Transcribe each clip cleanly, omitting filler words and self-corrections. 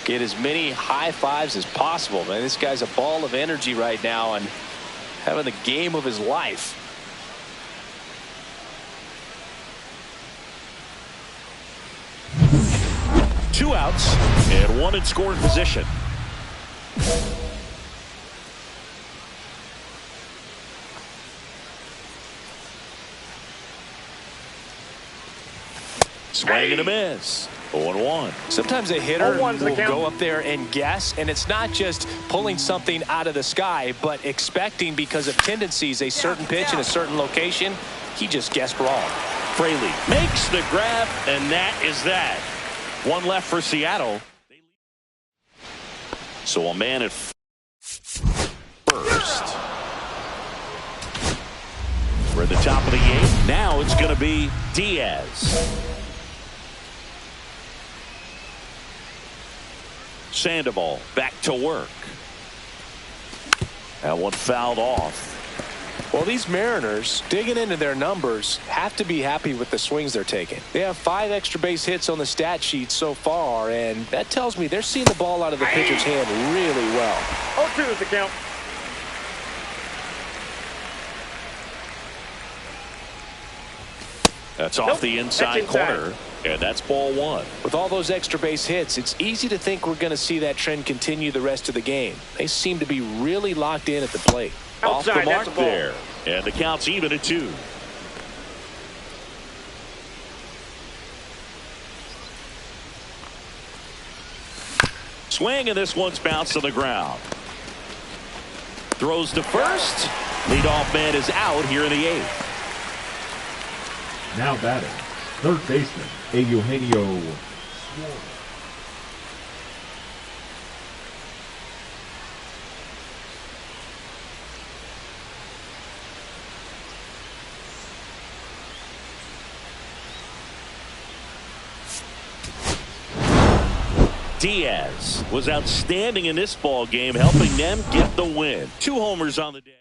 Get as many high fives as possible, man. This guy's a ball of energy right now and having the game of his life. Two outs and one in scoring position. Swing and a miss. 0-1. Sometimes a hitter will go up there and guess, and it's not just pulling something out of the sky, but expecting because of tendencies a certain pitch in a certain location. He just guessed wrong. Fraley makes the grab, and that is that. One left for Seattle. So a man at first. We're at the top of the eighth. Now it's going to be Diaz. Sandoval back to work. That one fouled off. Well, these Mariners, digging into their numbers, have to be happy with the swings they're taking. They have 5 extra base hits on the stat sheet so far, and that tells me they're seeing the ball out of the pitcher's hand really well. 0-2 is the count. That's off the inside corner, and that's ball 1. With all those extra base hits, it's easy to think we're going to see that trend continue the rest of the game. They seem to be really locked in at the plate. Off the mark there, and the count's even at 2. Swing, and this one's bounced on the ground. Throws to first. Leadoff man is out here in the 8th. Now batting, third baseman, Eugenio Suarez. Diaz was outstanding in this ball game, helping them get the win. 2 homers on the day.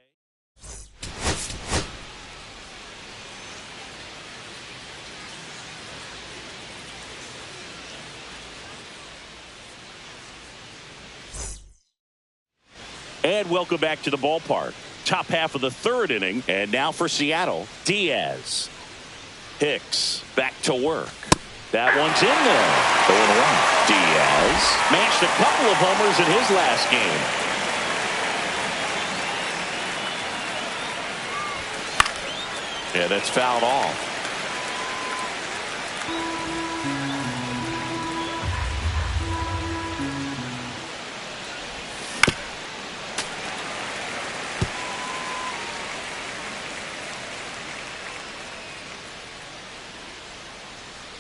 And welcome back to the ballpark. Top half of the 3rd inning, and now for Seattle, Diaz. Hicks back to work. That one's in there. 0-1. Diaz matched a couple of homers in his last game. And that's fouled off.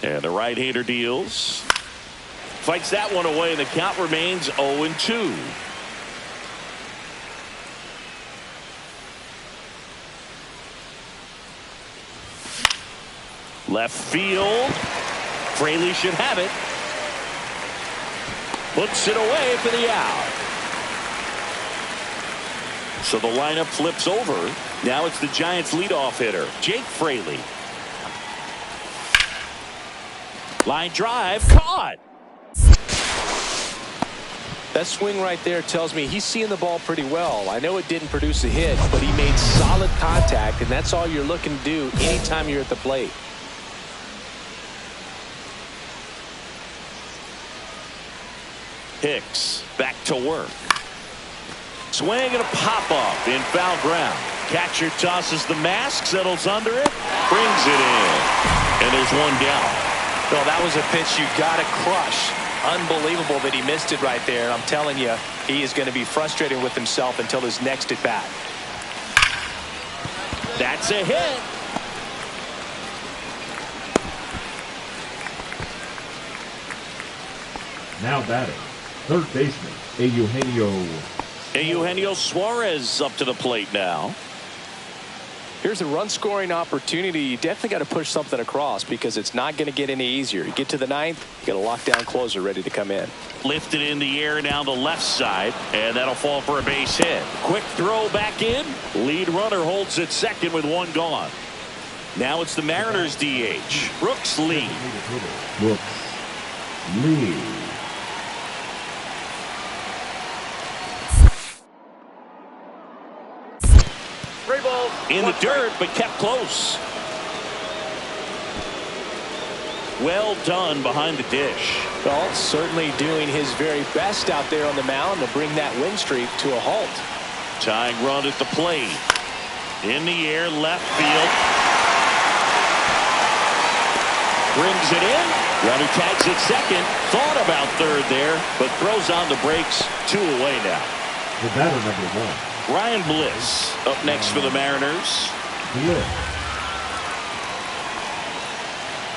And the right-hander deals. Fights that one away, and the count remains 0-2. Left field. Fraley should have it. Puts it away for the out. So the lineup flips over. Now it's the Giants' leadoff hitter, Jake Fraley. Line drive, caught. That swing right there tells me he's seeing the ball pretty well. I know it didn't produce a hit, but he made solid contact, and that's all you're looking to do anytime you're at the plate. Hicks back to work. Swing and a pop-up in foul ground. Catcher tosses the mask, settles under it, brings it in. And there's one down. Well, that was a pitch you got to crush. Unbelievable that he missed it right there. I'm telling you, he is going to be frustrated with himself until his next at bat. That's a hit. Now batting, third baseman, Eugenio Suarez up to the plate now. Here's a run-scoring opportunity. You definitely got to push something across because it's not going to get any easier. You get to the 9th, you got a lockdown closer ready to come in. Lifted in the air down the left side, and that'll fall for a base hit. Quick throw back in. Lead runner holds at second with one gone. Now it's the Mariners DH, Brooks Lee. In the dirt, but kept close. Well done behind the dish. Well, certainly doing his very best out there on the mound to bring that win streak to a halt. Tying run at the plate. In the air, left field. Brings it in. Runner tags at second. Thought about third there, but throws on the brakes. 2 away now. The batter number 1. Ryan Bliss up next for the Mariners. Bliss.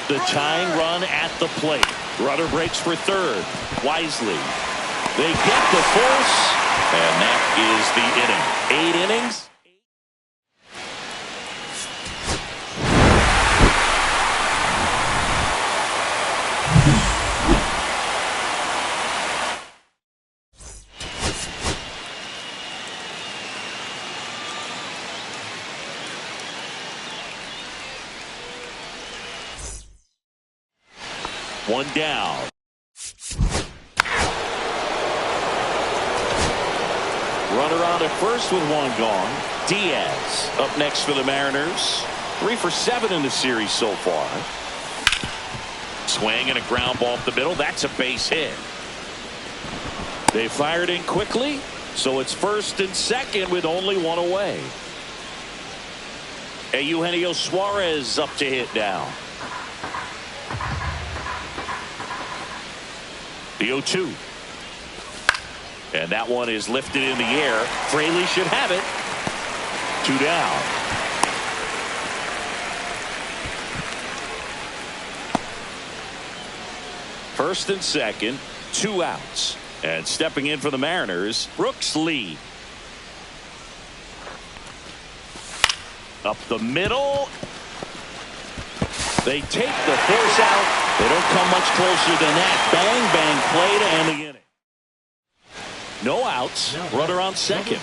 The tying run at the plate. Runner breaks for third. Wisely. They get the force, and that is the inning. 8 innings. One down. Runner on at first with 1 gone. Diaz up next for the Mariners. 3 for 7 in the series so far. Swing and a ground ball up the middle. That's a base hit. They fired in quickly, so it's first and second with only 1 away. Eugenio Suarez up to hit now. The 0-2. And that one is lifted in the air. Fraley should have it. 2 down. First and second, 2 outs. And stepping in for the Mariners, Brooks Lee. Up the middle. They take the force out. They don't come much closer than that. Bang, bang play to end the inning. No outs. Runner on second.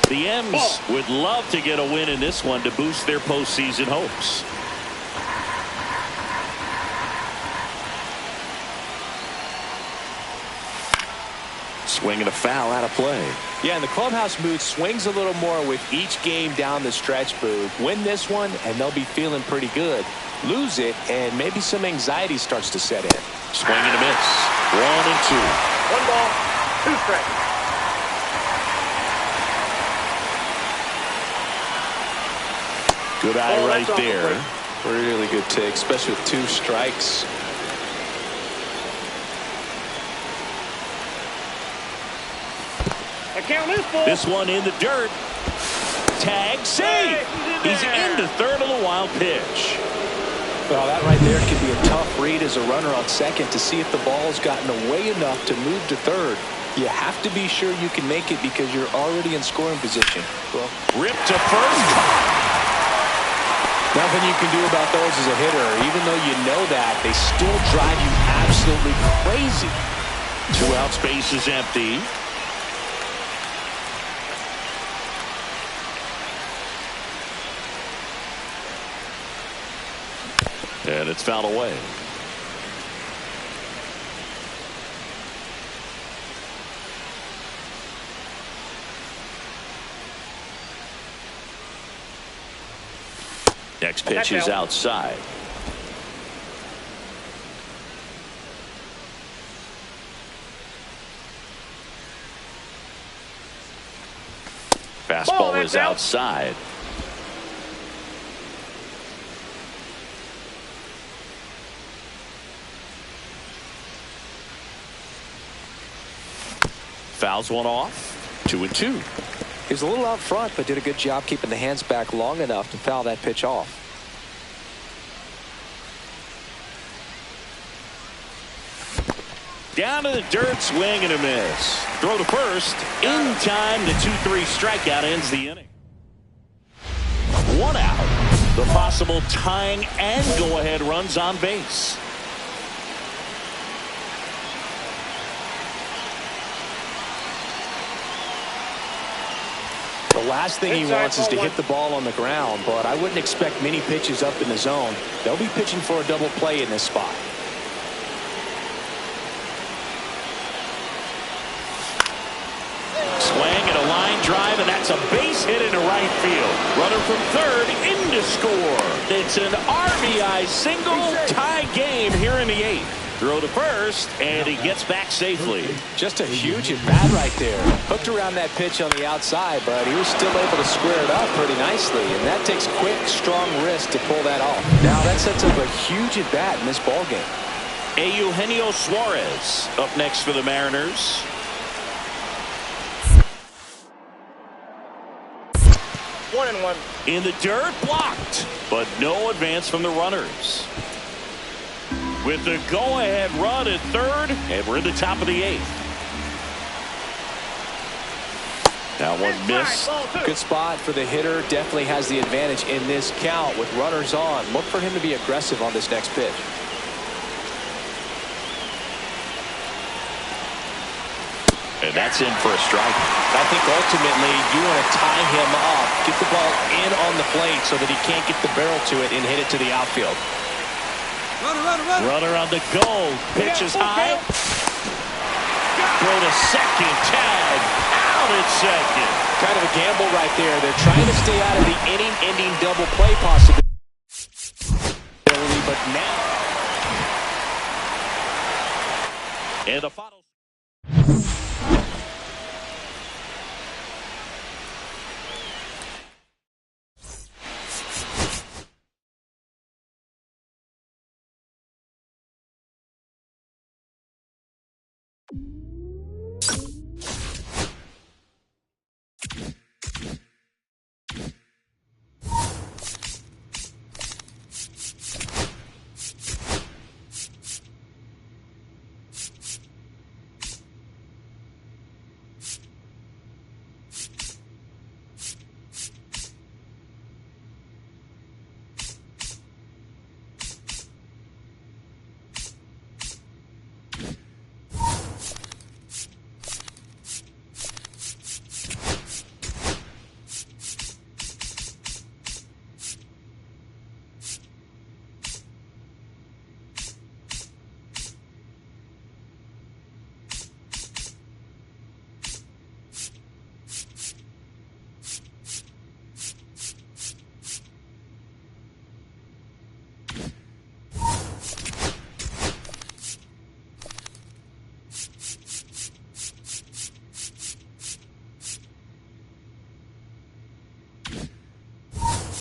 The M's would love to get a win in this one to boost their postseason hopes. Swing and a foul out of play. Yeah, and the clubhouse mood swings a little more with each game down the stretch, Boo. Win this one, and they'll be feeling pretty good. Lose it, and maybe some anxiety starts to set in. Swing and a miss. 1 and 2. 1 ball, 2 strikes. Good eye right there. Really good take, especially with 2 strikes. This one in the dirt. Tag, save. He's into third on the wild pitch. Well, that right there could be a tough read as a runner on second to see if the ball's gotten away enough to move to third. You have to be sure you can make it because you're already in scoring position. Well, ripped to first. Nothing you can do about those as a hitter. Even though you know that, they still drive you absolutely crazy. 2 outs, base is empty. And it's fouled away. Next pitch is outside. Fastball is outside. Fouls one off. 2 and 2. He was a little out front, but did a good job keeping the hands back long enough to foul that pitch off. Down to the dirt, swing and a miss. Throw to first. In time, the 2-3 strikeout ends the inning. 1 out. The possible tying and go-ahead runs on base. The last thing he wants is to hit the ball on the ground, but I wouldn't expect many pitches up in the zone. They'll be pitching for a double play in this spot. drive, and that's a base hit into right field. Runner from third in to score. It's an RBI single, tie game here in the 8th. Throw to first, and he gets back safely. Just a huge at-bat right there. Hooked around that pitch on the outside, but he was still able to square it up pretty nicely, and that takes quick, strong wrist to pull that off. Now that sets up a huge at-bat in this ballgame. Eugenio Suarez up next for the Mariners. 1-1. In the dirt, blocked, but no advance from the runners. With the go-ahead run at third, and we're in the top of the 8th. That one missed. Good spot for the hitter. Definitely has the advantage in this count with runners on. Look for him to be aggressive on this next pitch. And that's in for a strike. I think ultimately you want to tie him up, get the ball in on the plate so that he can't get the barrel to it and hit it to the outfield. Runner on the goal. Pitch is high. Throw to second. Tag. Out at second. Kind of a gamble right there. They're trying to stay out of the inning-ending double play possibility, but now. And the final.